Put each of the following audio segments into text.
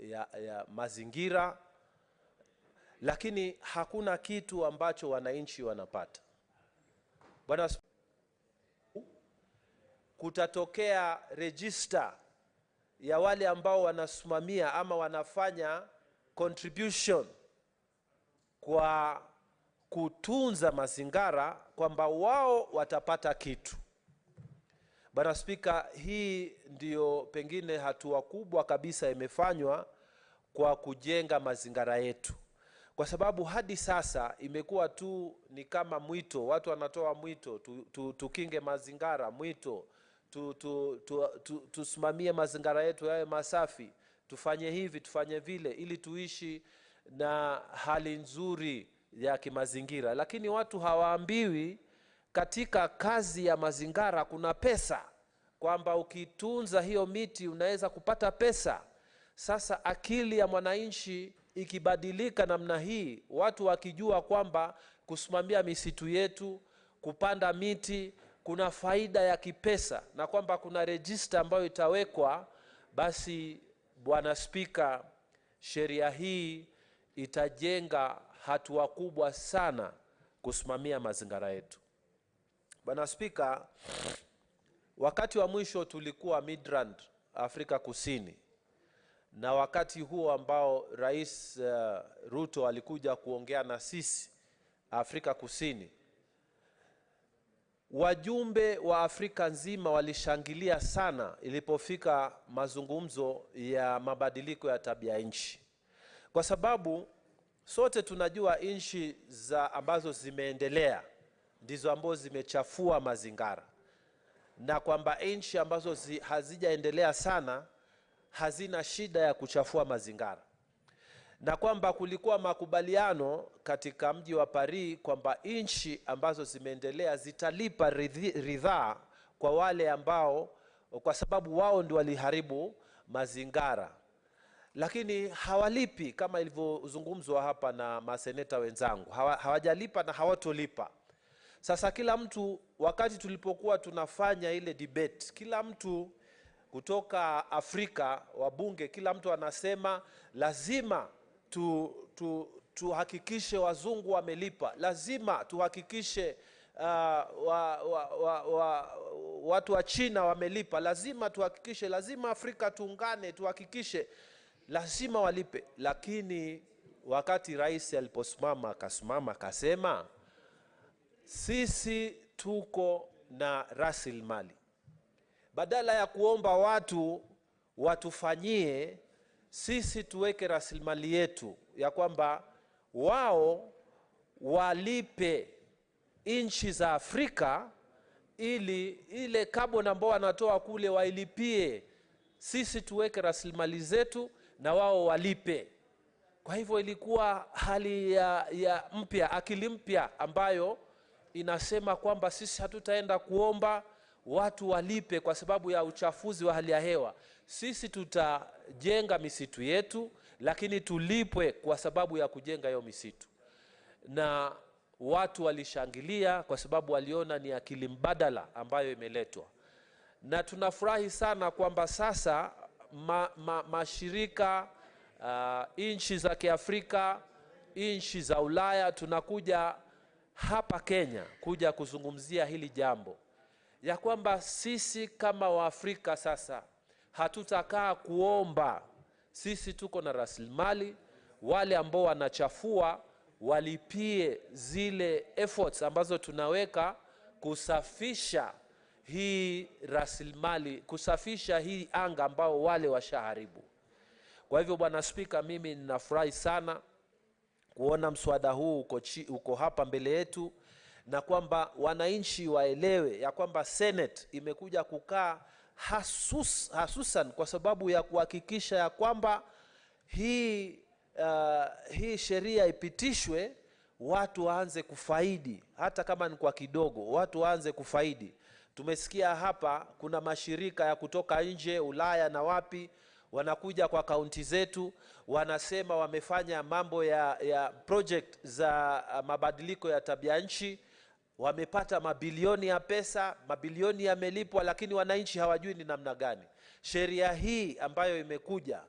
ya mazingira, lakini hakuna kitu ambacho wananchi wanapata. Bwana, kutatokea register ya wale ambao wanasimamia ama wanafanya contribution kwa kutunza mazingira, kwamba wao watapata kitu. Bwana Spika, hii ndio pengine hatua kubwa kabisa imefanywa kwa kujenga mazingira yetu, kwa sababu hadi sasa imekuwa tu ni kama mwito. Watu wanatoa mwito, tukinge mazingira, mwito tusimamie mazingira yetu yawe masafi, tufanye hivi tufanye vile, ili tuishi na hali nzuri ya kimazingira. Lakini watu hawaambiwi katika kazi ya mazingira kuna pesa, kwamba ukitunza hiyo miti unaweza kupata pesa. Sasa akili ya mwananchi ikibadilika namna hii, watu wakijua kwamba kusimamia misitu yetu, kupanda miti kuna faida ya kipesa, na kwamba kuna register ambayo itawekwa, basi Bwana Spika, sheria hii itajenga hatua kubwa sana kusimamia mazingira yetu. Bwana Spika, wakati wa mwisho tulikuwa Midrand, Afrika Kusini, na wakati huo ambao Rais Ruto alikuja kuongea na sisi Afrika Kusini, wajumbe wa Afrika nzima walishangilia sana ilipofika mazungumzo ya mabadiliko ya tabia nchi, kwa sababu sote tunajua nchi ambazo zimeendelea ndizo ambazo zimechafua mazingira, na kwamba nchi ambazo hazijaendelea sana hazina shida ya kuchafua mazingira, na kwamba kulikuwa makubaliano katika mji wa Paris kwamba nchi ambazo zimeendelea zitalipa ridhaa kwa wale ambao, kwa sababu wao ndio waliharibu mazingira, lakini hawalipi kama ilivyozungumzwa hapa na maseneta wenzangu. Hawajalipa na hawatolipa. Sasa kila mtu, wakati tulipokuwa tunafanya ile debate, kila mtu kutoka Afrika, wabunge, kila mtu anasema lazima tuhakikishe wazungu wamelipa, lazima tuhakikishe watu wa China wamelipa, lazima tuhakikishe, lazima Afrika tuungane, tuhakikishe, lazima walipe. Lakini wakati rais aliposimama akasema sisi tuko na rasilimali, badala ya kuomba watu watufanyie, sisi tuweke rasilimali yetu, ya kwamba wao walipe nchi za Afrika ili ile carbon ambao wanatoa kule wailipie, sisi tuweke rasilimali zetu na wao walipe. Kwa hivyo ilikuwa hali ya mpya, akili mpya ambayo inasema kwamba sisi hatutaenda kuomba watu walipe kwa sababu ya uchafuzi wa hali ya hewa. Sisi tutajenga misitu yetu, lakini tulipwe kwa sababu ya kujenga hiyo misitu. Na watu walishangilia kwa sababu waliona ni akili mbadala ambayo imeletwa. Na tunafurahi sana kwamba sasa mashirika, nchi za Kiafrika, nchi za Ulaya, tunakuja hapa Kenya kuja kuzungumzia hili jambo, ya kwamba sisi kama Waafrika sasa hatutakaa kuomba. Sisi tuko na rasilimali, wale ambao wanachafua walipie zile efforts ambazo tunaweka kusafisha hii rasilimali, kusafisha hii anga ambao wale washaharibu. Kwa hivyo Bwana Spika, mimi ninafurahi sana kuona mswada huu uko hapa mbele yetu, na kwamba wananchi waelewe ya kwamba Senate imekuja kukaa hasusan kwa sababu ya kuhakikisha ya kwamba hii sheria ipitishwe, watu waanze kufaidi, hata kama ni kwa kidogo, watu waanze kufaidi. Tumesikia hapa kuna mashirika ya kutoka nje, Ulaya na wapi, wanakuja kwa kaunti zetu, wanasema wamefanya mambo ya project za mabadiliko ya tabia nchi, wamepata mabilioni ya pesa, mabilioni yamelipwa, lakini wananchi hawajui ni namna gani. Sheria hii ambayo imekuja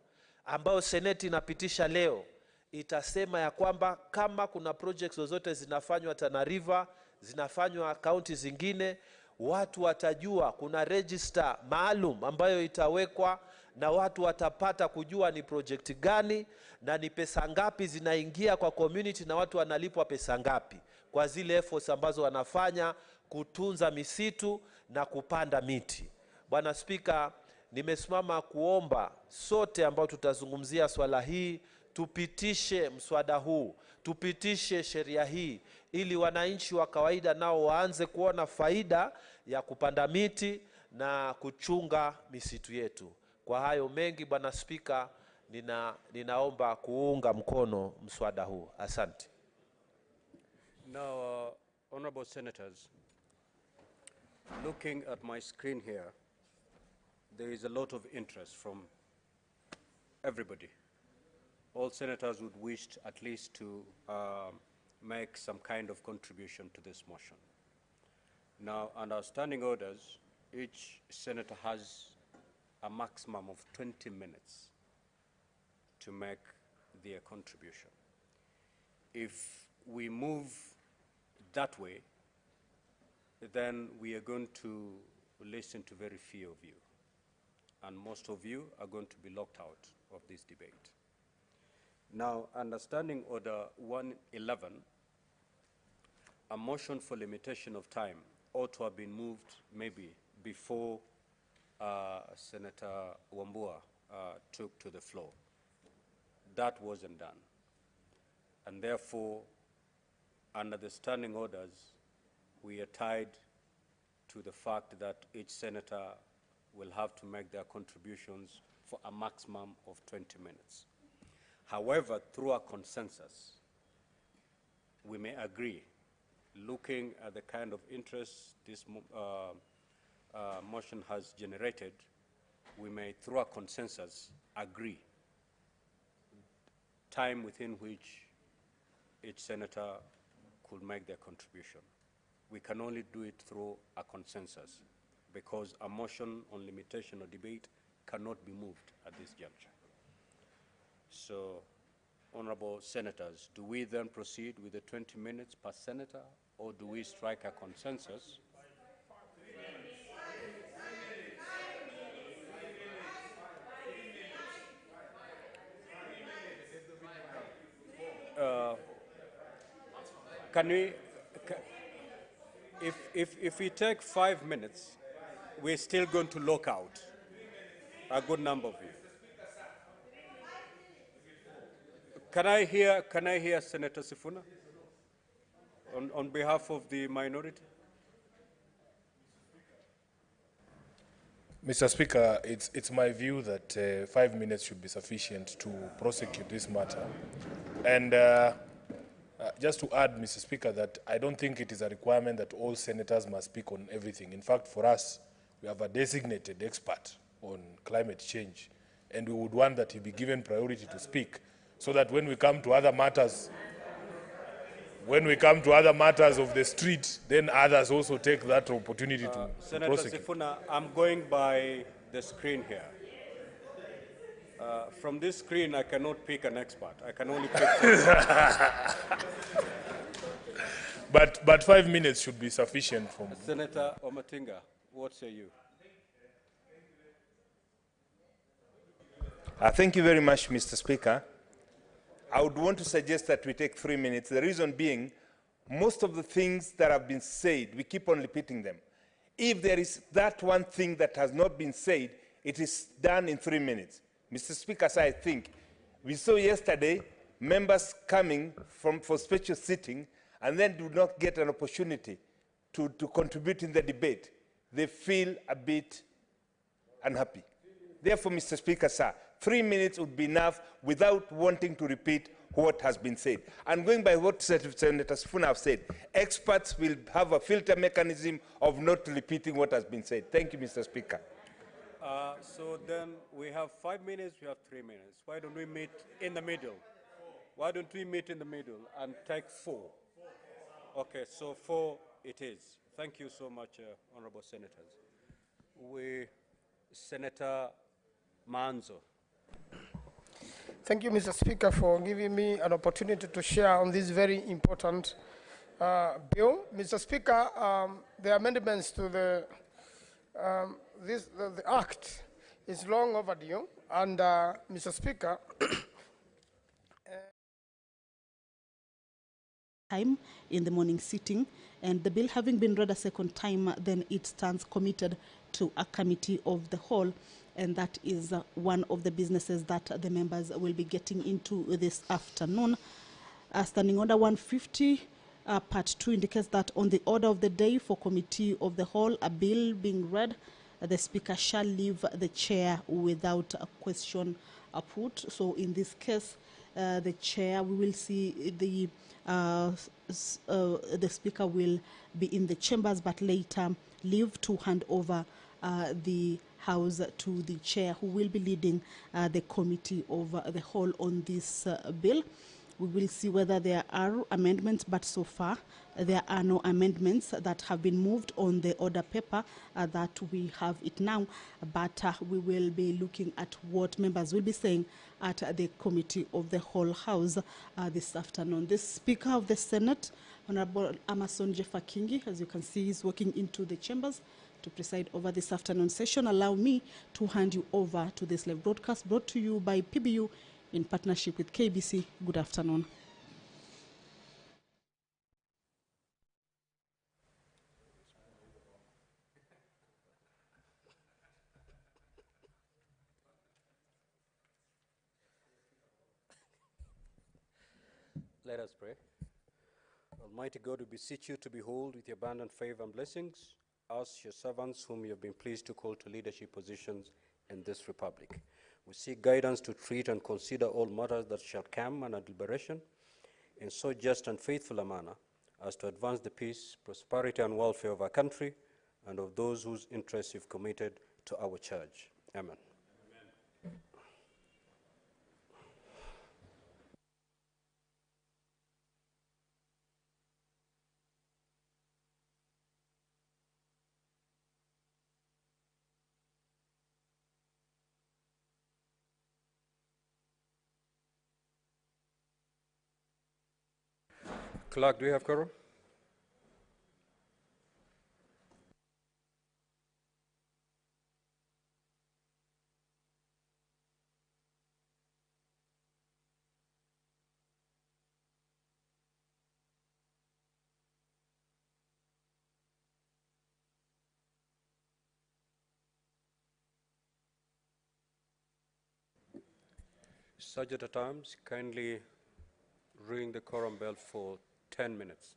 ambayo Seneti inapitisha leo itasema ya kwamba kama kuna projects zozote zinafanywa Tana River, zinafanywa kaunti zingine, watu watajua, kuna register maalum ambayo itawekwa na watu watapata kujua ni project gani na ni pesa ngapi zinaingia kwa community na watu wanalipwa pesa ngapi kwa zile efforts ambazo wanafanya kutunza misitu na kupanda miti. Bwana Spika, nimesimama kuomba sote ambao tutazungumzia swala hii tupitishe mswada huu, tupitishe sheria hii ili wananchi wa kawaida nao waanze kuona faida ya kupanda miti na kuchunga misitu yetu. Kwa hayo mengi, Bwana Spika, ninaomba kuunga mkono mswada huu. Asante. Now, honorable senators, looking at my screen here, there is a lot of interest from everybody. All senators would wish at least to make some kind of contribution to this motion. Now, under standing orders, each senator has a maximum of 20 minutes to make their contribution. If we move that way, then we are going to listen to very few of you, and most of you are going to be locked out of this debate. Now, under Standing Order 111, a motion for limitation of time ought to have been moved maybe before Senator Wambua took to the floor. That wasn't done. And therefore, under the standing orders, we are tied to the fact that each senator will have to make their contributions for a maximum of 20 minutes. However, through a consensus, we may agree, looking at the kind of interest this motion has generated, we may, through a consensus, agree time within which each senator could make their contribution. We can only do it through a consensus because a motion on limitation or debate cannot be moved at this juncture. So, honorable senators, do we then proceed with the 20 minutes per senator, or do we strike a consensus? Can we, if we take 5 minutes, we're still going to lock out a good number of you. Can I hear Senator Sifuna on behalf of the minority? Mr. Speaker, it's my view that 5 minutes should be sufficient to prosecute this matter. And just to add, Mr. Speaker, that I don't think it is a requirement that all senators must speak on everything. In fact, for us, we have a designated expert on climate change, and we would want that he be given priority to speak, so that when we come to other matters, of the street, then others also take that opportunity to Senator prosecute. Sifuna, I'm going by the screen here. From this screen, I cannot pick an expert. I can only pick But 5 minutes should be sufficient for me. Senator Omatinga, what say you? Thank you very much, Mr. Speaker. I would want to suggest that we take 3 minutes. The reason being, most of the things that have been said, we keep on repeating them. If there is that one thing that has not been said, it is done in 3 minutes. Mr. Speaker, so I think we saw yesterday members coming for special sitting and then do not get an opportunity to contribute in the debate. They feel a bit unhappy. Therefore, Mr. Speaker, sir, 3 minutes would be enough without wanting to repeat what has been said. And going by what Senator Sifuna have said, experts will have a filter mechanism of not repeating what has been said. Thank you, Mr. Speaker. So then we have 5 minutes, we have 3 minutes. Why don't we meet in the middle? Why don't we meet in the middle and take 4? Okay, so 4 it is. Thank you so much, honorable senators. Senator Manzo. Thank you, Mr. Speaker, for giving me an opportunity to share on this very important bill. Mr. Speaker, the amendments to the Act is long overdue, and Mr. Speaker, time in the morning sitting, and the bill having been read a second time, then it stands committed to a committee of the whole, and that is one of the businesses that the members will be getting into this afternoon. Standing Order 150, Part 2 indicates that on the order of the day for committee of the whole, a bill being read, the Speaker shall leave the chair without a question put. So in this case, the chair, we will see the Speaker will be in the chambers, but later leave to hand over the House to the chair, who will be leading the committee of the whole on this bill. We will see whether there are amendments, but so far there are no amendments that have been moved on the order paper that we have it now. But we will be looking at what members will be saying at the committee of the whole House this afternoon. The Speaker of the Senate, Honorable Amason Jeffa-Kingi, as you can see, is walking into the chambers to preside over this afternoon session. Allow me to hand you over to this live broadcast brought to you by PBU in partnership with KBC. Good afternoon. Let us pray. Almighty God, we beseech you to behold with your abundant favor and blessings us, your servants, whom you have been pleased to call to leadership positions in this republic. We seek guidance to treat and consider all matters that shall come under deliberation in so just and faithful a manner as to advance the peace, prosperity, and welfare of our country and of those whose interests you've committed to our charge. Amen. Clerk, do you have quorum? Sergeant at Arms, kindly ring the quorum bell for 10 minutes.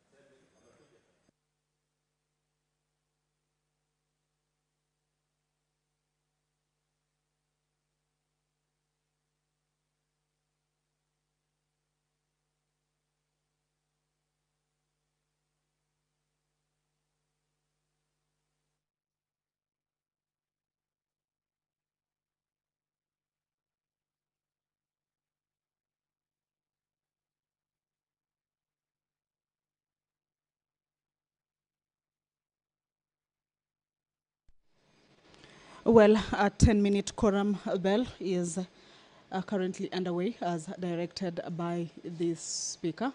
Well, a 10-minute quorum bell is currently underway as directed by the Speaker.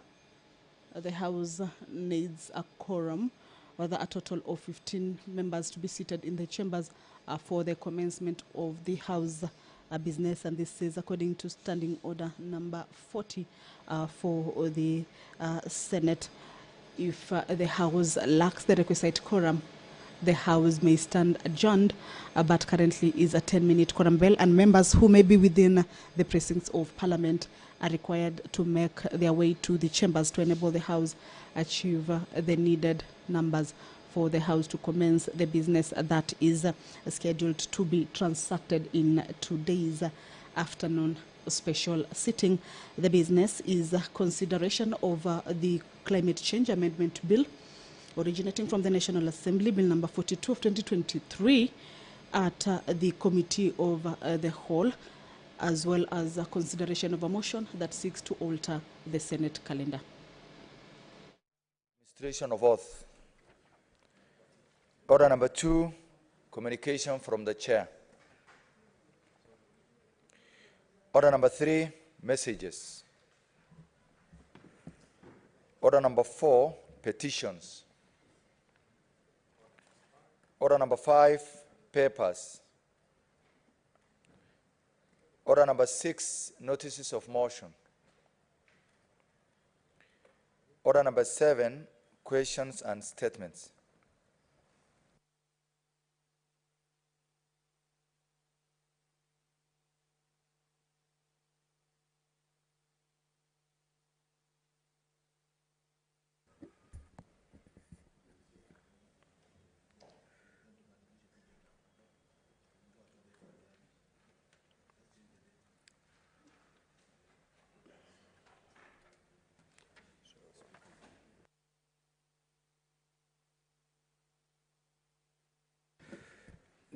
The House needs a quorum, rather a total of 15 members to be seated in the chambers for the commencement of the House business, and this is according to Standing Order number 40 for the Senate. If the House lacks the requisite quorum, the House may stand adjourned, but currently is a 10-minute quorum bell, and members who may be within the precincts of Parliament are required to make their way to the chambers to enable the House achieve the needed numbers for the House to commence the business that is scheduled to be transacted in today's afternoon special sitting. The business is consideration of the Climate Change Amendment Bill originating from the National Assembly, Bill number 42 of 2023, at the Committee of the Whole, as well as consideration of a motion that seeks to alter the Senate calendar. Administration of oath. Order number 2, communication from the chair. Order number 3, messages. Order number 4, petitions. Order number 5, papers. Order number 6, notices of motion. Order number 7, questions and statements.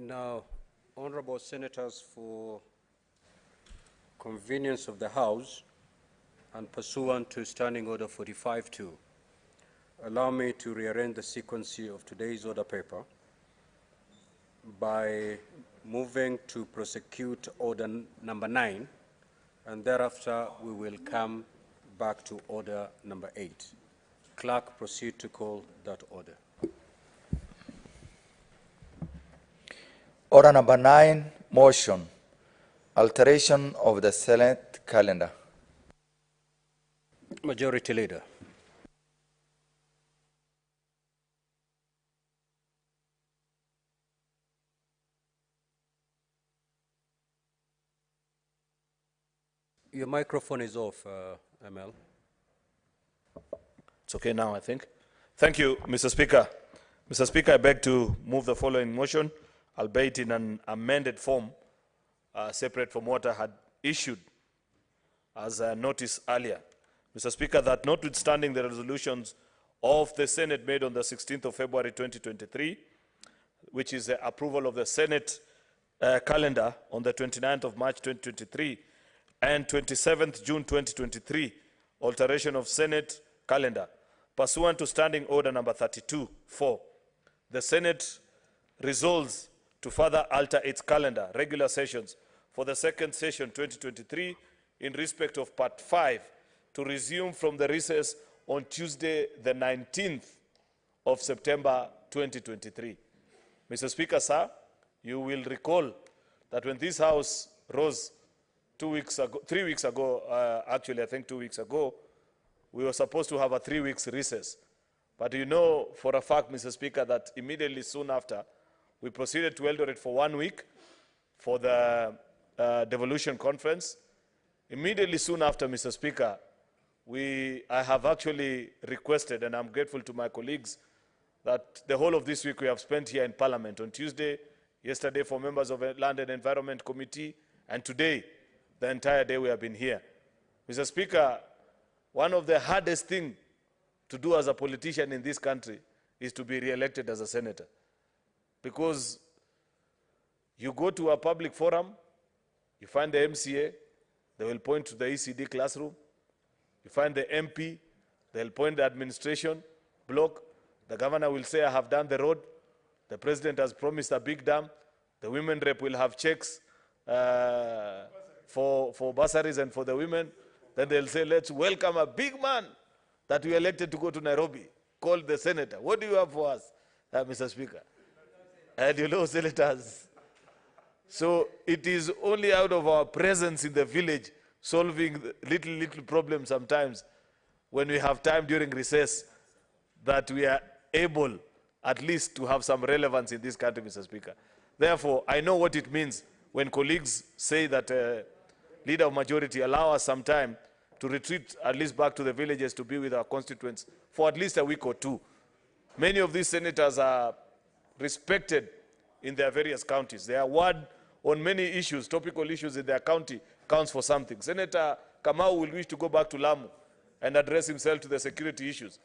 Now, honorable senators, for convenience of the House and pursuant to Standing Order 45-2, allow me to rearrange the sequence of today's order paper by moving to prosecute order number 9, and thereafter we will come back to order number 8. Clerk, proceed to call that order. Order number 9, motion, alteration of the Senate calendar. Majority Leader. Your microphone is off, ML. It's okay now, I think. Thank you, Mr. Speaker. Mr. Speaker, I beg to move the following motion, albeit in an amended form, separate from what I had issued as a notice earlier. Mr. Speaker, that notwithstanding the resolutions of the Senate made on the 16th of February 2023, which is the approval of the Senate calendar on the 29th of March 2023 and 27th June 2023, alteration of Senate calendar, pursuant to Standing Order number 32-4, the Senate resolves to further alter its calendar, regular sessions, for the second session 2023 in respect of Part 5 to resume from the recess on Tuesday, the 19th of September 2023. Mr. Speaker, sir, you will recall that when this House rose 3 weeks ago, actually I think 2 weeks ago, we were supposed to have a 3 weeks recess. But you know for a fact, Mr. Speaker, that immediately soon after, we proceeded to Eldoret for 1 week for the devolution conference. Immediately soon after, Mr. Speaker, I have actually requested, and I'm grateful to my colleagues, that the whole of this week we have spent here in Parliament. On Tuesday, yesterday for members of the Land and Environment Committee, and today, the entire day we have been here. Mr. Speaker, one of the hardest things to do as a politician in this country is to be re-elected as a senator. Because you go to a public forum, you find the MCA, they will point to the ECD classroom. You find the MP, they'll point the administration block. The governor will say, I have done the road. The president has promised a big dam. The women rep will have checks for bursaries and for the women. Then they'll say, let's welcome a big man that we elected to go to Nairobi, called the senator. What do you have for us, Mr. Speaker? And you know, senators. So it is only out of our presence in the village, solving little problems sometimes, when we have time during recess, that we are able at least to have some relevance in this country, Mr. Speaker. Therefore, I know what it means when colleagues say that leader of majority allow us some time to retreat at least back to the villages to be with our constituents for at least a week or two. Many of these senators are respected in their various counties. Their word on many issues, topical issues in their county, counts for something. Senator Kamau will wish to go back to Lamu and address himself to the security issues.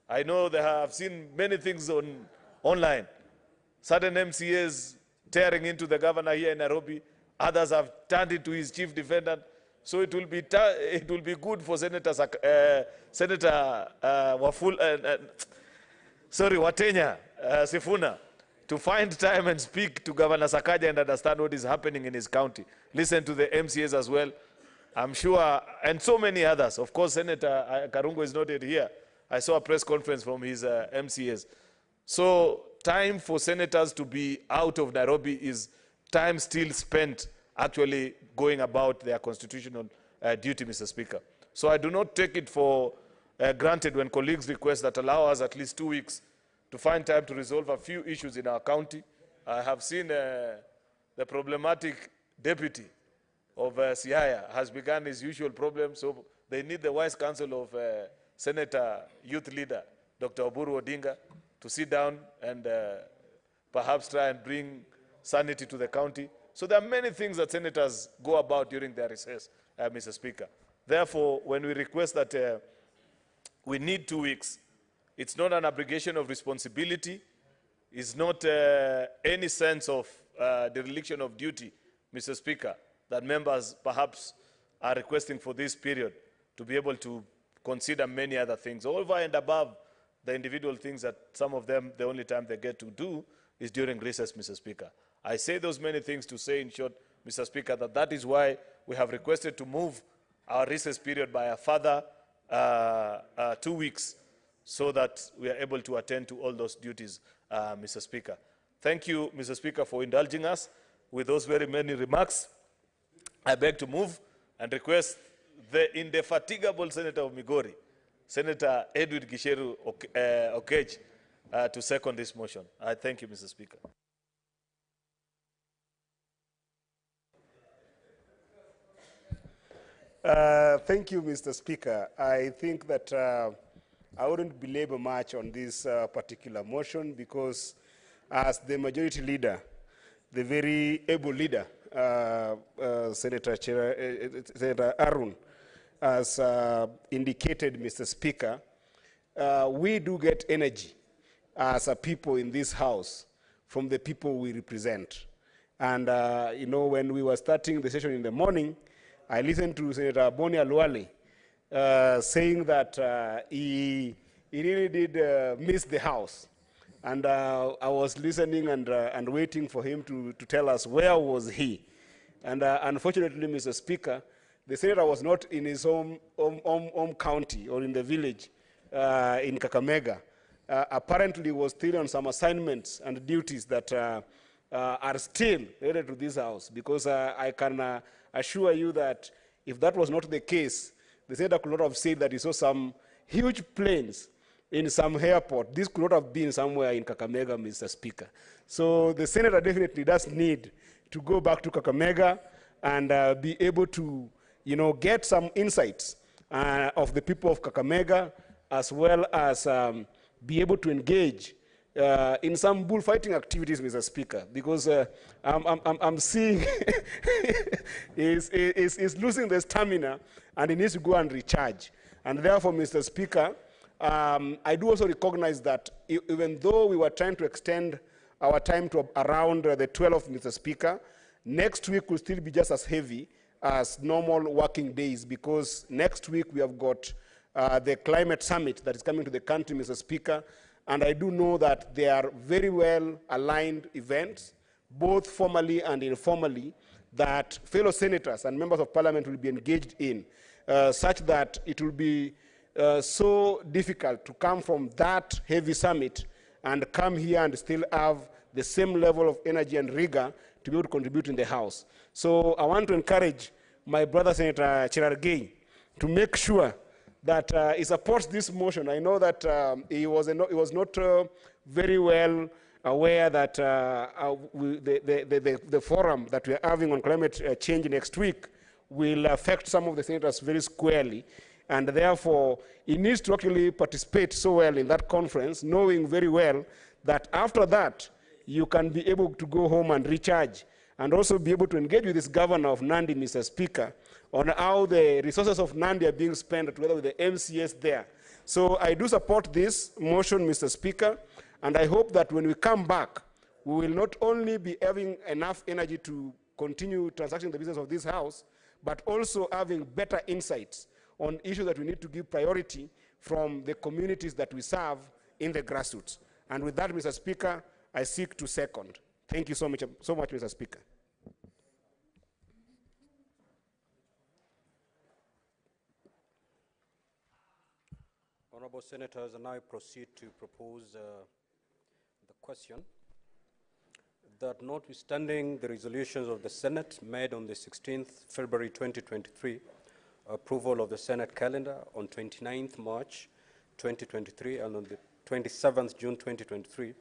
I know they have seen many things online. Certain MCAs tearing into the governor here in Nairobi. Others have turned into his chief defendant. So it will be good for Senator Watenya Sifuna to find time and speak to Governor Sakaja and understand what is happening in his county. Listen to the MCAs as well. I'm sure, and so many others. Of course, Senator Karungo is not yet here. I saw a press conference from his MCAs. So time for senators to be out of Nairobi is time still spent actually going about their constitutional duty, Mr. Speaker. So I do not take it for granted when colleagues request that allow us at least 2 weeks to find time to resolve a few issues in our county. I have seen the problematic deputy of Siaya has begun his usual problem, so they need the wise counsel of Senator Youth Leader, Dr. Oburu Odinga, to sit down and perhaps try and bring sanity to the county. So there are many things that senators go about during their recess, Mr. Speaker. Therefore, when we request that we need 2 weeks, it's not an abrogation of responsibility, it's not any sense of dereliction of duty, Mr. Speaker, that members perhaps are requesting for this period to be able to consider many other things, over and above the individual things that some of them, the only time they get to do is during recess, Mr. Speaker. I say those many things to say, in short, Mr. Speaker, that is why we have requested to move our recess period by a further 2 weeks so that we are able to attend to all those duties, Mr. Speaker. Thank you, Mr. Speaker, for indulging us with those very many remarks. I beg to move and request the indefatigable Senator of Migori, Senator Edward Gisheru Okech, to second this motion. I thank you, Mr. Speaker. Thank you, Mr. Speaker. I think that I wouldn't belabor much on this particular motion because as the majority leader, the very able leader, Senator Arun, has indicated, Mr. Speaker, we do get energy as a people in this house from the people we represent. And, you know, when we were starting the session in the morning, I listened to Senator Bonny saying that he really did miss the house. And I was listening and waiting for him to tell us where was he. And unfortunately, Mr. Speaker, the senator was not in his home county or in the village in Kakamega. Apparently, he was still on some assignments and duties that are still related to this house. Because I can assure you that if that was not the case, the senator could not have said that he saw some huge planes in some airport. This could not have been somewhere in Kakamega, Mr. Speaker. So the senator definitely does need to go back to Kakamega and be able to, you know, get some insights of the people of Kakamega, as well as be able to engage in some bullfighting activities, Mr. Speaker, because I'm seeing he's losing the stamina and he needs to go and recharge. And therefore, Mr. Speaker, I do also recognize that even though we were trying to extend our time to around the 12th, Mr. Speaker, next week will still be just as heavy as normal working days, because next week we have got the climate summit that is coming to the country, Mr. Speaker, and I do know that they are very well aligned events, both formally and informally, that fellow senators and members of parliament will be engaged in, such that it will be so difficult to come from that heavy summit and come here and still have the same level of energy and rigor to be able to contribute in the House. So I want to encourage my brother Senator Cherargei to make sure that he supports this motion. I know that he was not very well aware that the forum that we are having on climate change next week will affect some of the senators very squarely. And therefore, he needs to actually participate so well in that conference, knowing very well that after that, you can be able to go home and recharge, and also be able to engage with this governor of Nandi, Mr. Speaker, on how the resources of Nandi are being spent together with the MCS there. So I do support this motion, Mr. Speaker, and I hope that when we come back, we will not only be having enough energy to continue transacting the business of this House, but also having better insights on issues that we need to give priority from the communities that we serve in the grassroots. And with that, Mr. Speaker, I seek to second. Thank you so much, Mr. Speaker. Honorable Senators, I now proceed to propose the question that notwithstanding the resolutions of the Senate made on the 16th February 2023, approval of the Senate calendar on 29th March 2023 and on the 27th June 2023,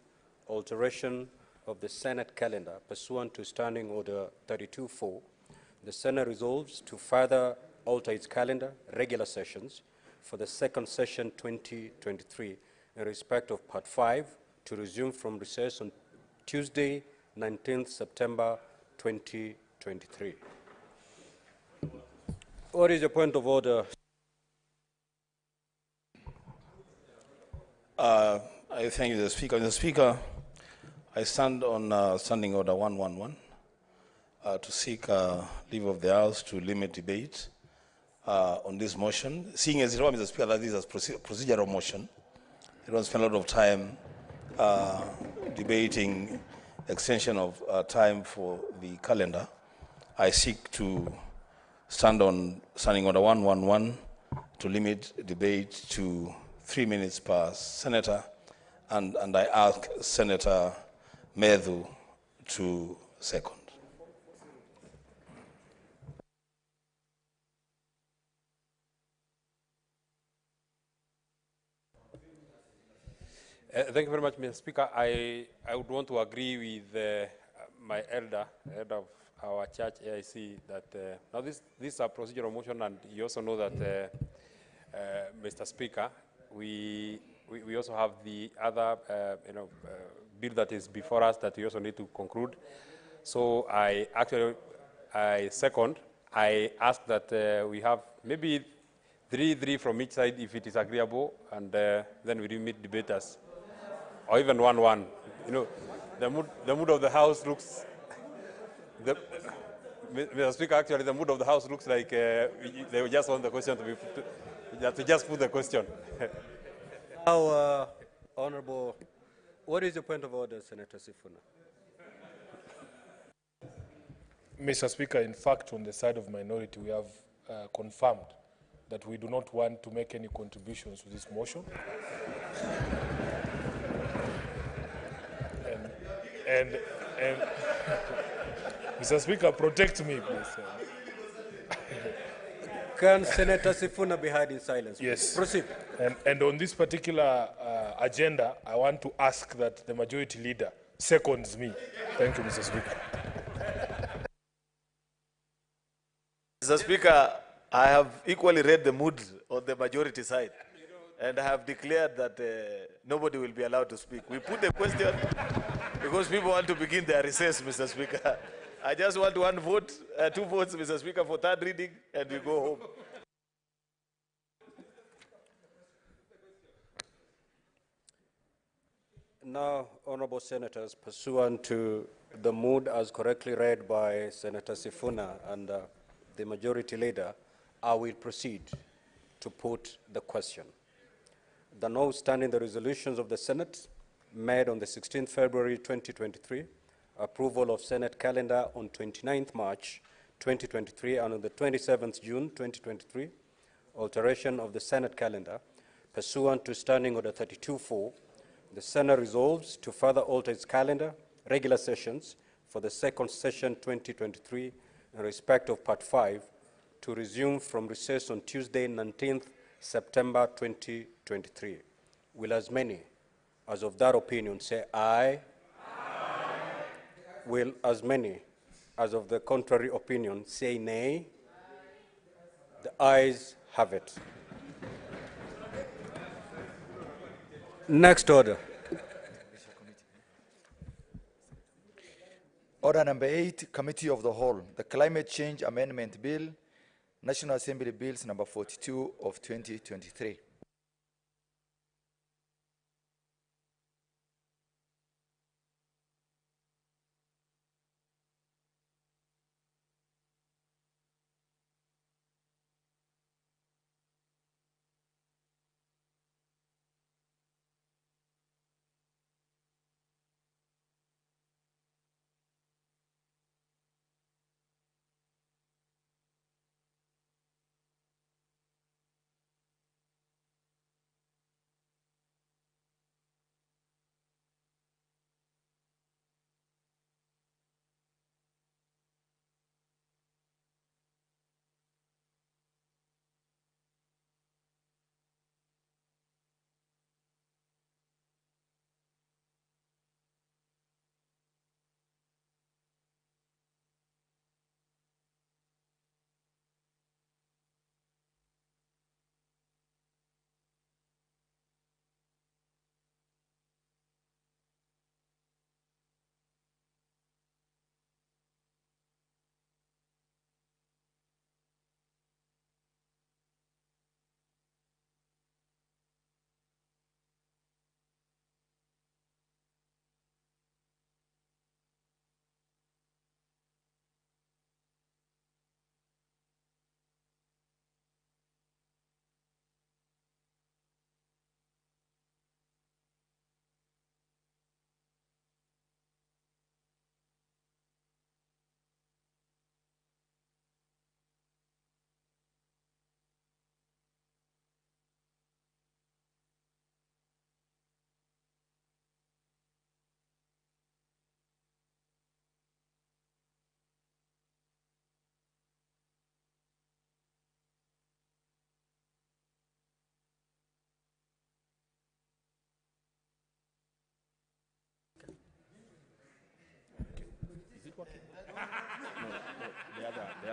alteration of the Senate calendar pursuant to Standing Order 32-4, the Senate resolves to further alter its calendar, regular sessions, for the second session 2023 in respect of Part 5 to resume from recess on Tuesday, 19th September 2023. What is your point of order? I thank you, the Speaker. Mr. Speaker, I stand on Standing Order 111 to seek leave of the House to limit debate on this motion. Seeing as it was, Mr. Speaker, that this is a procedural motion, I don't spend a lot of time debating extension of time for the calendar. I seek to stand on Standing Order 111 to limit debate to 3 minutes per senator, and I ask Senator Medhu to second. Thank you very much, Mr. Speaker. I would want to agree with my elder of our church, AIC, that now this is a procedural motion, and you also know that, Mr. Speaker, we also have the other bill that is before us that we also need to conclude. So I second. I ask that we have maybe three from each side if it is agreeable, and then we limit debaters. Or even 1-1. You know, the mood of the House looks. Mr. Speaker, actually, the mood of the House looks like they just want the question to be to just put the question. Now, Honorable, what is your point of order, Senator Sifuna? Mr. Speaker, in fact, on the side of minority, we have confirmed that we do not want to make any contributions to this motion. And Mr. Speaker, protect me, please. Can Senator Sifuna be heard in silence? Yes. Proceed. And on this particular agenda, I want to ask that the majority leader seconds me. Thank you, Mr. Speaker. Mr. Speaker, I have equally read the mood on the majority side, and I have declared that nobody will be allowed to speak. We put the question because people want to begin their recess, Mr. Speaker. I just want one vote, 2 votes, Mr. Speaker, for third reading, and we go home. Now, Honorable Senators, pursuant to the mood as correctly read by Senator Sifuna and the majority leader, I will proceed to put the question. The notwithstanding the resolutions of the Senate made on the 16th February 2023, approval of Senate calendar on 29th March 2023 and on the 27th June 2023, alteration of the Senate calendar pursuant to Standing Order 32-4, the Senate resolves to further alter its calendar, regular sessions for the second session 2023 in respect of Part 5 to resume from recess on Tuesday, 19th September 2023. Will as many as of that opinion say aye? Aye. Will as many as of the contrary opinion say nay? Aye. The ayes have it. Next order. Order number 8, Committee of the Whole, the Climate Change Amendment Bill, National Assembly Bills number 42 of 2023.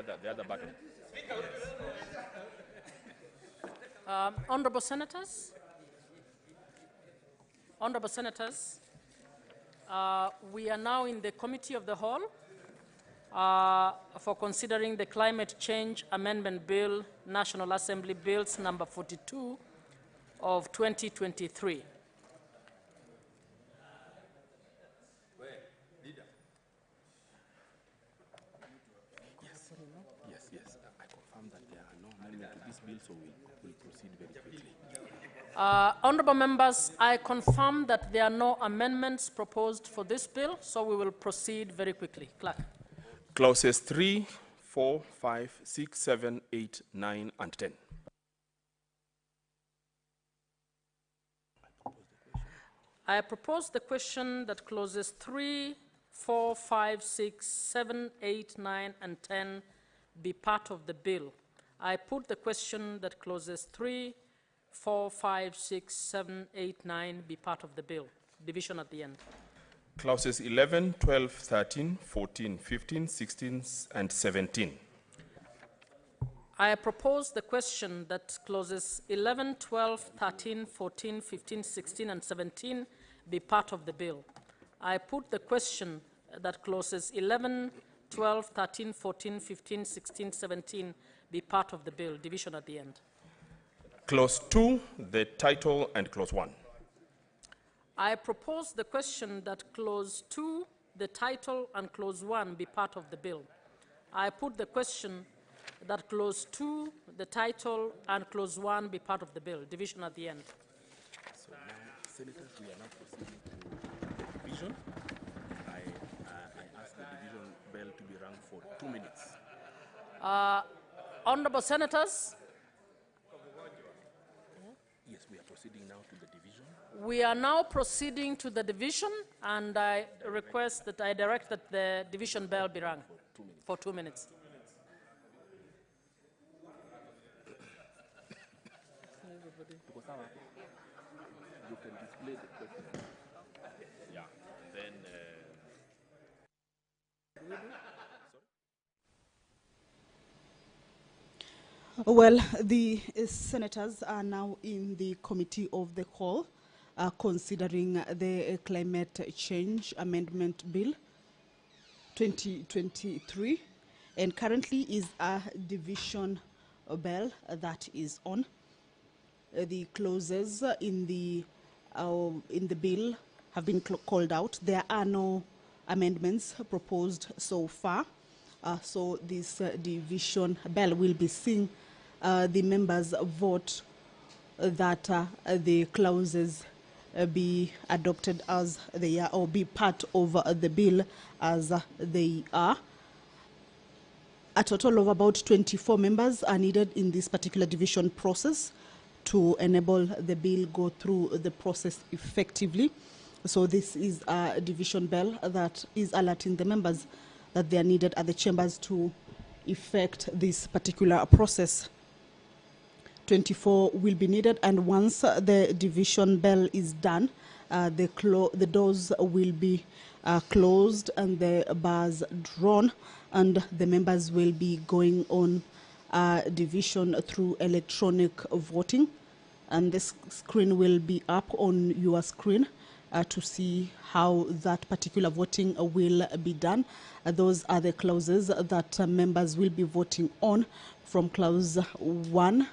other button. Honorable Senators, we are now in the Committee of the Whole for considering the Climate Change Amendment Bill, National Assembly Bills number 42 of 2023. Yes. I confirm that there are no amendments to this bill, so we'll proceed very quickly. Honorable members, I confirm that there are no amendments proposed for this bill, so we will proceed very quickly. Clerk. Clauses 3, 4, 5, 6, 7, 8, 9, and 10. I propose the question that clauses 3, 4, 5, 6, 7, 8, 9, and 10 be part of the bill. I put the question that clauses 3, 4, 5, 6, 7, 8, 9 be part of the bill. Division at the end. Clauses 11, 12, 13, 14, 15, 16, and 17. I propose the question that clauses 11, 12, 13, 14, 15, 16, and 17 be part of the bill. I put the question that clauses 11, 12, 13, 14, 15, 16, 17 be part of the bill. Division at the end. Clause 2, the title, and clause 1. I propose the question that clause 2, the title, and clause 1 be part of the bill. I put the question that clause 2, the title, and clause 1 be part of the bill. Division at the end. So now, Senators, we are now proceeding to the division. I ask the division bell to be rung for 2 minutes. Honorable Senators, Yes, we are proceeding now to the division. we are now proceeding to the division, and I request that I direct that the division bell be rung for 2 minutes. You can display the question. Yeah, then... Well, the senators are now in the Committee of the Whole considering the Climate Change Amendment Bill 2023, and currently is a division bell that is on. The clauses in the bill have been called out. There are no amendments proposed so far. So this division bell will be seeing the members vote that the clauses be adopted as they are, or be part of the bill as they are. A total of about 24 members are needed in this particular division process to enable the bill go through the process effectively. So this is a division bell that is alerting the members that they are needed at the chambers to effect this particular process. 24 will be needed, and once the division bell is done, the doors will be closed and the bars drawn, and the members will be going on division through electronic voting, and this screen will be up on your screen to see how that particular voting will be done. Those are the clauses that members will be voting on, from clause 1,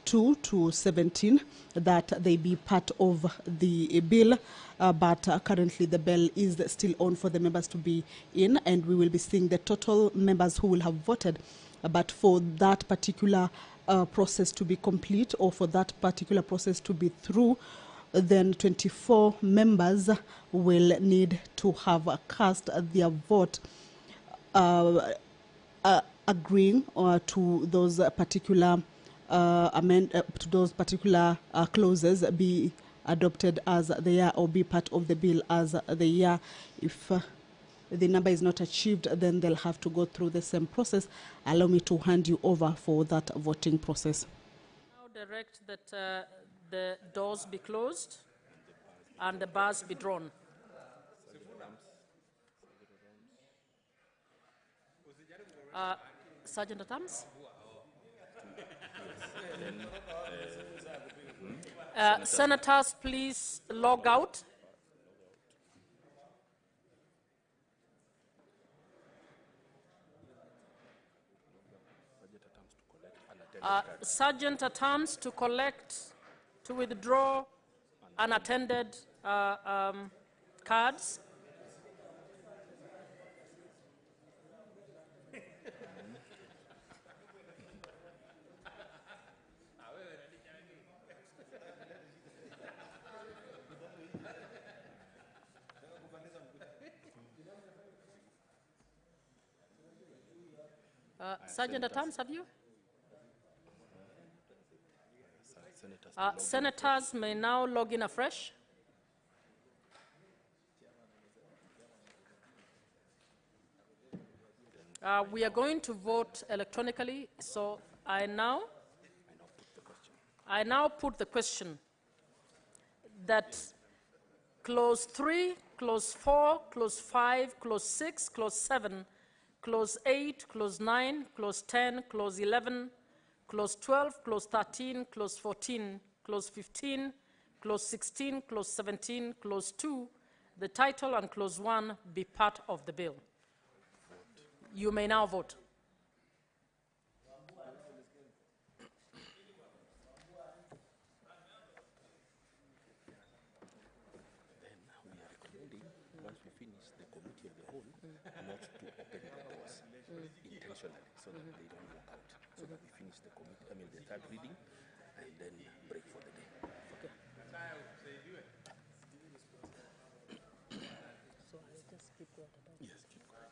2 to 17, that they be part of the bill, but currently the bell is still on for the members to be in, and we will be seeing the total members who will have voted. But for that particular process to be complete, or for that particular process to be through, then 24 members will need to have cast their vote agreeing to those particular clauses be adopted as they are, or be part of the bill as they are. If the number is not achieved, then they'll have to go through the same process. Allow me to hand you over for that voting process. Now direct that the doors be closed and the bars be drawn. Sergeant at Arms? Senators, please log out. Sergeant at Arms to collect, to withdraw unattended cards. Sergeant at Arms, have you? Senators may now log in afresh. We are going to vote electronically, so I now put the question that clause 3, clause 4, clause 5, clause 6, clause 7, clause 8, clause 9, clause 10, clause 11, clause 12, clause 13, clause 14, clause 15, clause 16, clause 17, clause 2, the title and clause 1 be part of the bill. You may now vote. Once we finish the committee of the whole, not to open the doors intentionally so that they don't walk out. So that we finish the committee, the third reading, and then break for the day. Okay. So I just keep quiet about it. Yes, keep quiet.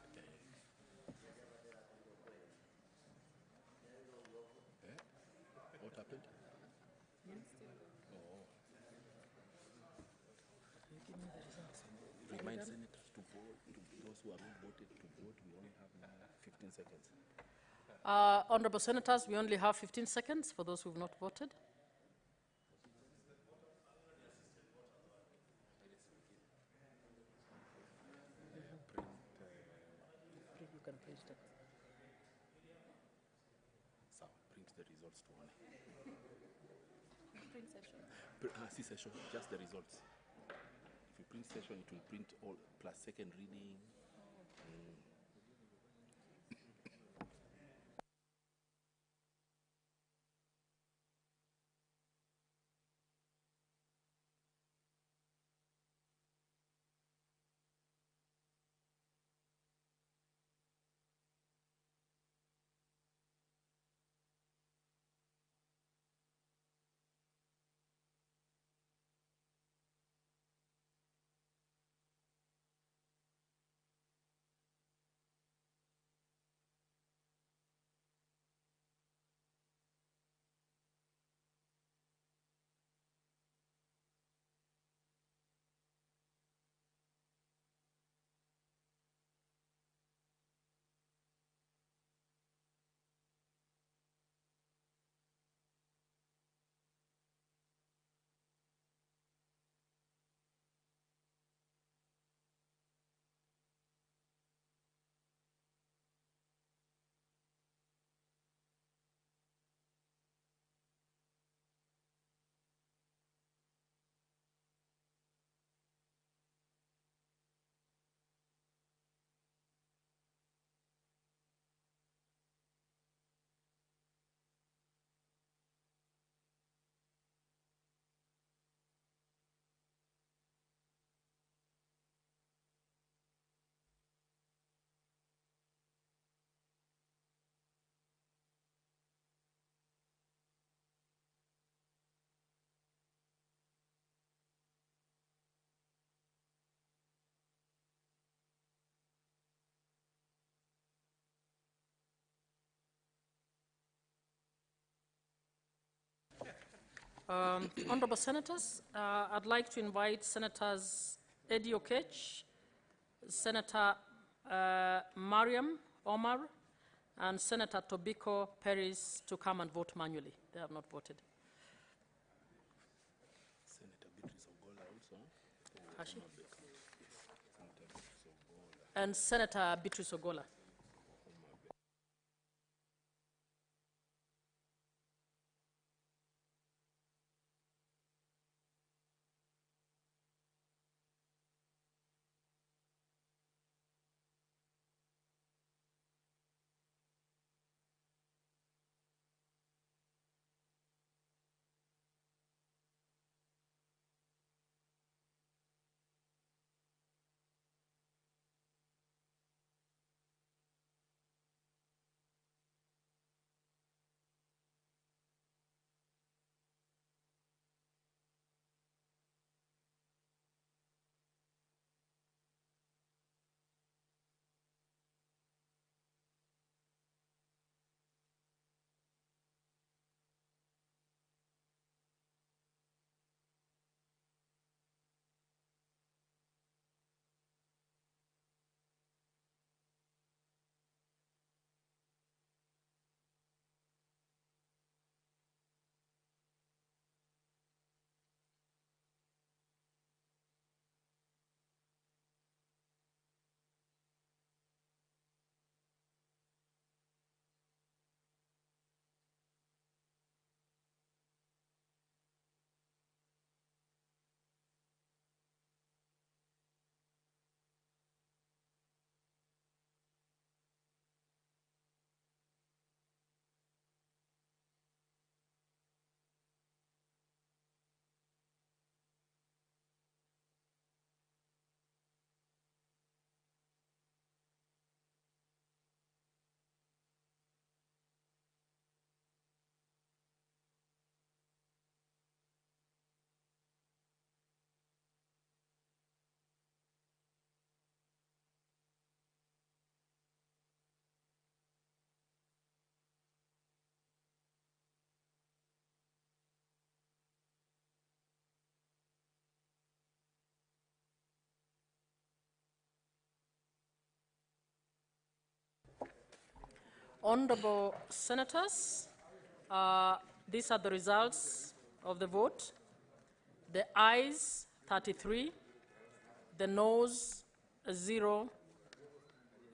What happened? Remind senators to vote. To those who have not voted to vote, we only have now 15 seconds. Honorable Senators, we only have 15 seconds for those who have not voted. You can print it. So, print the results to one. Print session. See session, just the results. If you print session, it will print all plus second reading. Honorable Senators, I'd like to invite Senators Eddie Okech, Senator Mariam Omar, and Senator Tobiko Perez to come and vote manually. They have not voted. Senator Beatrice Ogola also. Has she? Yes. Senator Beatrice Ogola. And Senator Beatrice Ogola. Honorable Senators, these are the results of the vote. The ayes, 33, the noes, 0,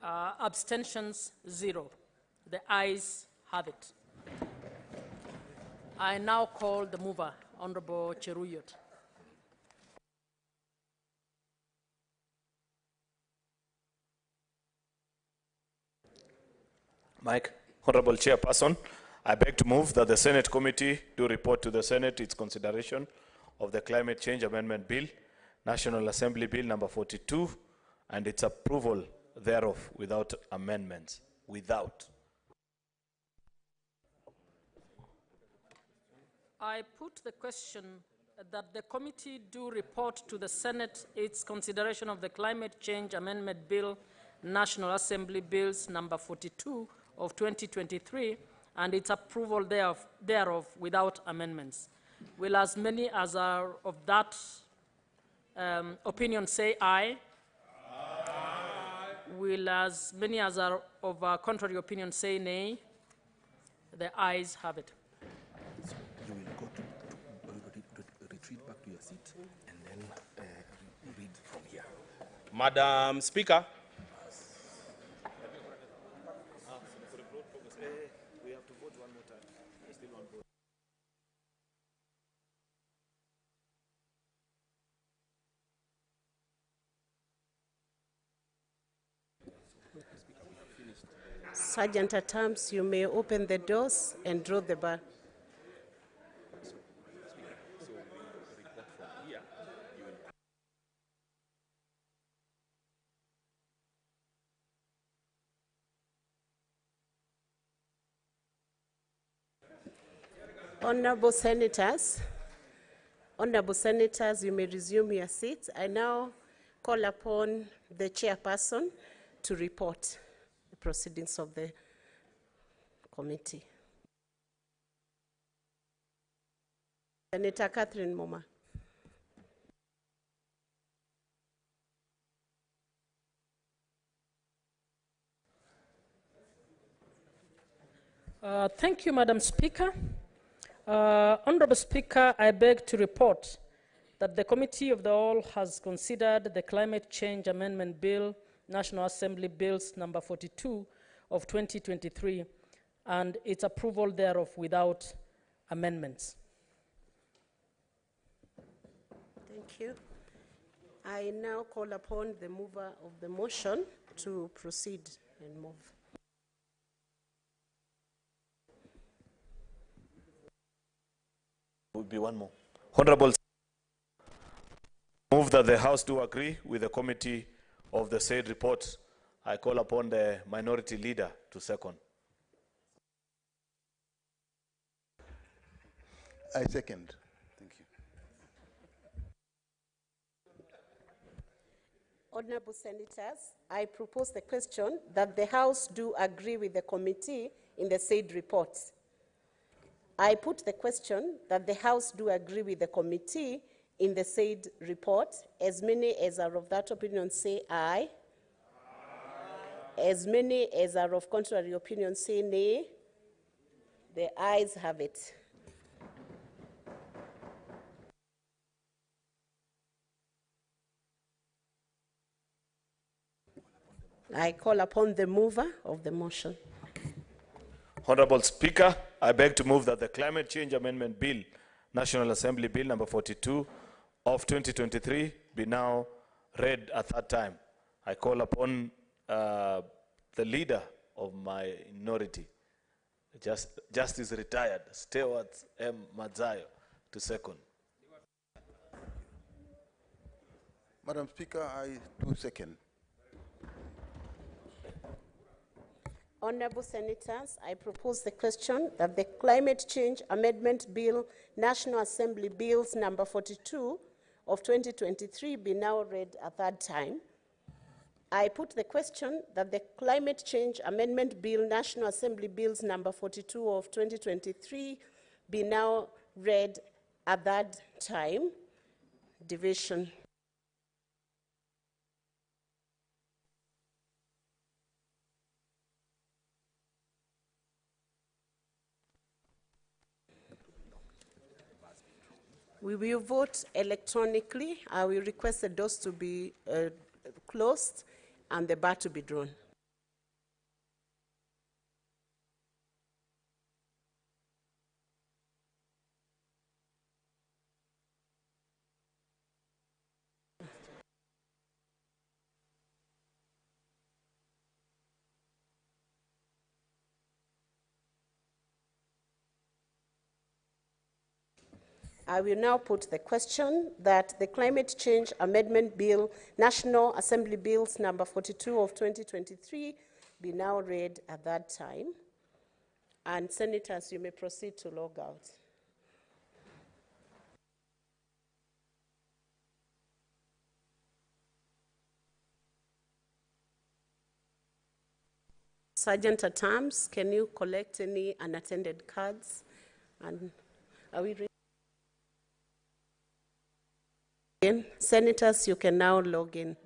abstentions, 0. The ayes have it. I now call the mover, Honorable Cheruyot. Mike. Honorable Chairperson, I beg to move that the Senate Committee do report to the Senate its consideration of the Climate Change Amendment Bill, National Assembly Bill number 42, and its approval thereof without amendments. Without. I put the question that the committee do report to the Senate its consideration of the Climate Change Amendment Bill, National Assembly Bills number 42 of 2023, and its approval thereof without amendments. Will as many as are of that opinion say aye? Aye. Will as many as are of a contrary opinion say nay? The ayes have it. So you will go to retreat back to your seat and then read from here. Madam Speaker. We have to vote one more time. Still one vote. Sergeant at arms, you may open the doors and draw the bar. Honorable Senators, you may resume your seats. I now call upon the chairperson to report the proceedings of the committee. Senator Catherine Moma. Thank you, Madam Speaker. Honorable Speaker, I beg to report that the Committee of the Whole has considered the Climate Change Amendment Bill, National Assembly Bills number 42 of 2023, and its approval thereof without amendments. Thank you. I now call upon the mover of the motion to proceed and move. Will be one more. Honorable, move that the House do agree with the committee of the said report. I call upon the minority leader to second. I second. Thank you. Honorable Senators, I propose the question that the House do agree with the committee in the said report. I put the question that the House do agree with the committee in the said report. As many as are of that opinion say aye. Aye. As many as are of contrary opinion say nay. The ayes have it. I call upon the mover of the motion. Honorable Speaker, I beg to move that the Climate Change Amendment Bill, National Assembly Bill number 42 of 2023 be now read a third time. I call upon the leader of my minority, Justice Retired, Stewart M. Mazayo, to second. Madam Speaker, I do second. Honorable Senators, I propose the question that the Climate Change Amendment Bill, National Assembly Bills number 42 of 2023 be now read a third time. I put the question that the Climate Change Amendment Bill, National Assembly Bills number 42 of 2023 be now read a third time. Division. We will vote electronically. I will request the doors to be closed and the bar to be drawn. I will now put the question that the Climate Change Amendment Bill, National Assembly Bills number 42 of 2023, be now read at that time. And senators, you may proceed to log out. Sergeant at Arms, can you collect any unattended cards? And are we ready? Senators, you can now log in.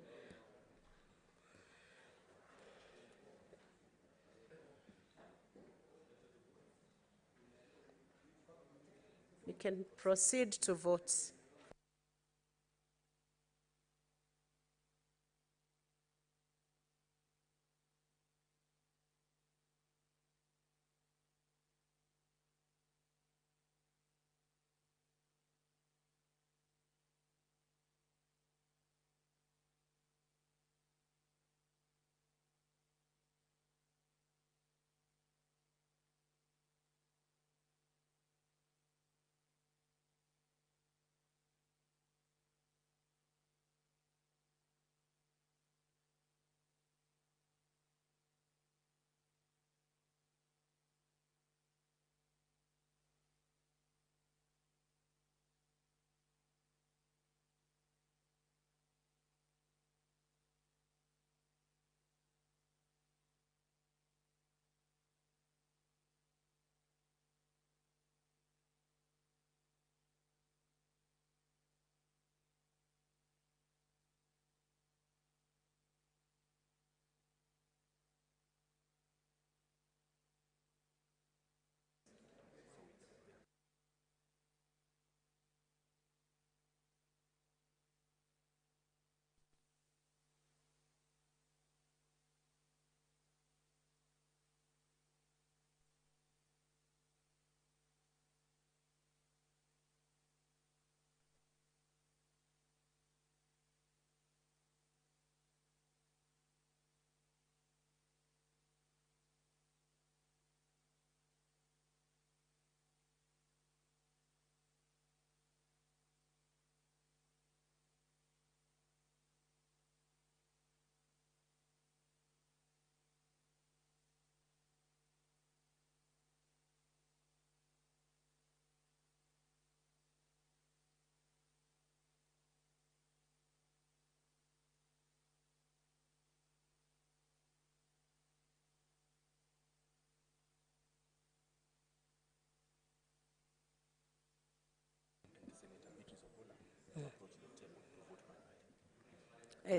You can proceed to vote.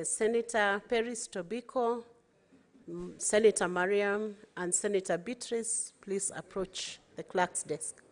Senator Peris Tobiko, Senator Mariam, and Senator Beatrice, please approach the clerk's desk.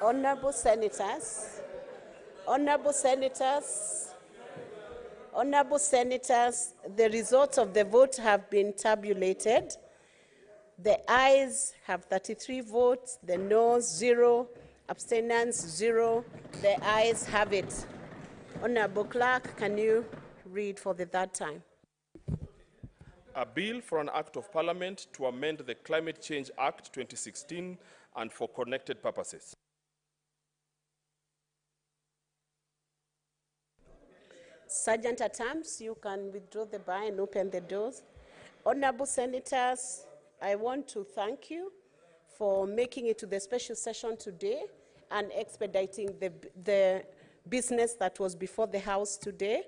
Honorable Senators, the results of the vote have been tabulated. The ayes have 33 votes, the noes 0, abstentions 0. The ayes have it. Honorable Clerk, can you read for the third time? A bill for an act of parliament to amend the Climate Change Act 2016 and for connected purposes. Sergeant at Arms, you can withdraw the bar and open the doors. Honorable Senators, I want to thank you for making it to the special session today and expediting the business that was before the House today.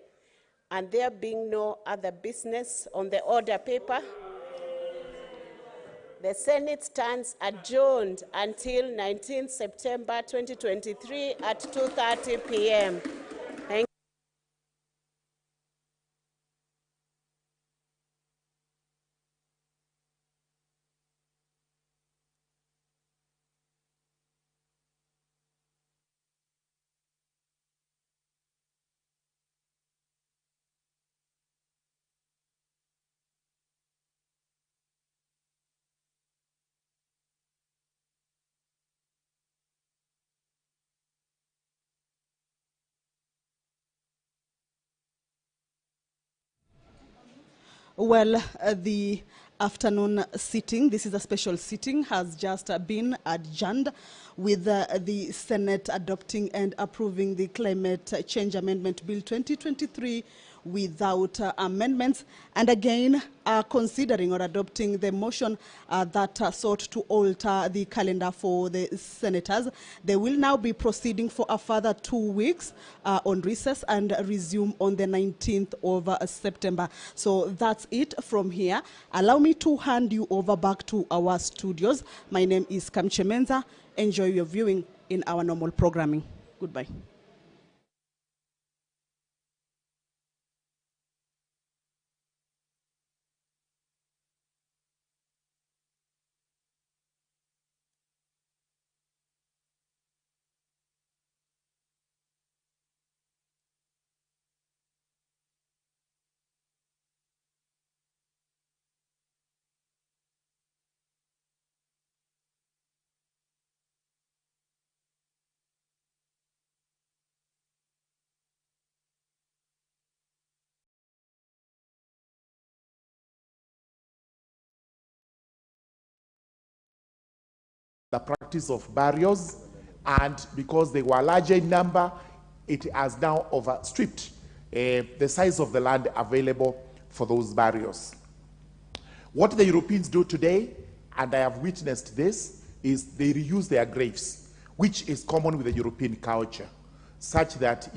And there being no other business on the order paper, the Senate stands adjourned until 19 September 2023 at 2:30 p.m. Thank you. Well, the afternoon sitting, this is a special sitting, has just been adjourned with the Senate adopting and approving the Climate Change Amendment Bill 2023 without amendments, and again considering or adopting the motion that sought to alter the calendar for the senators. They will now be proceeding for a further 2 weeks on recess and resume on the 19th of September. So that's it from here. Allow me to hand you over back to our studios. My name is Kimeumana. Enjoy your viewing in our normal programming. Goodbye. The practice of barriers, and because they were larger in number, it has now overstripped the size of the land available for those barriers. What the Europeans do today, and I have witnessed this, is they reuse their graves, which is common with the European culture, such that if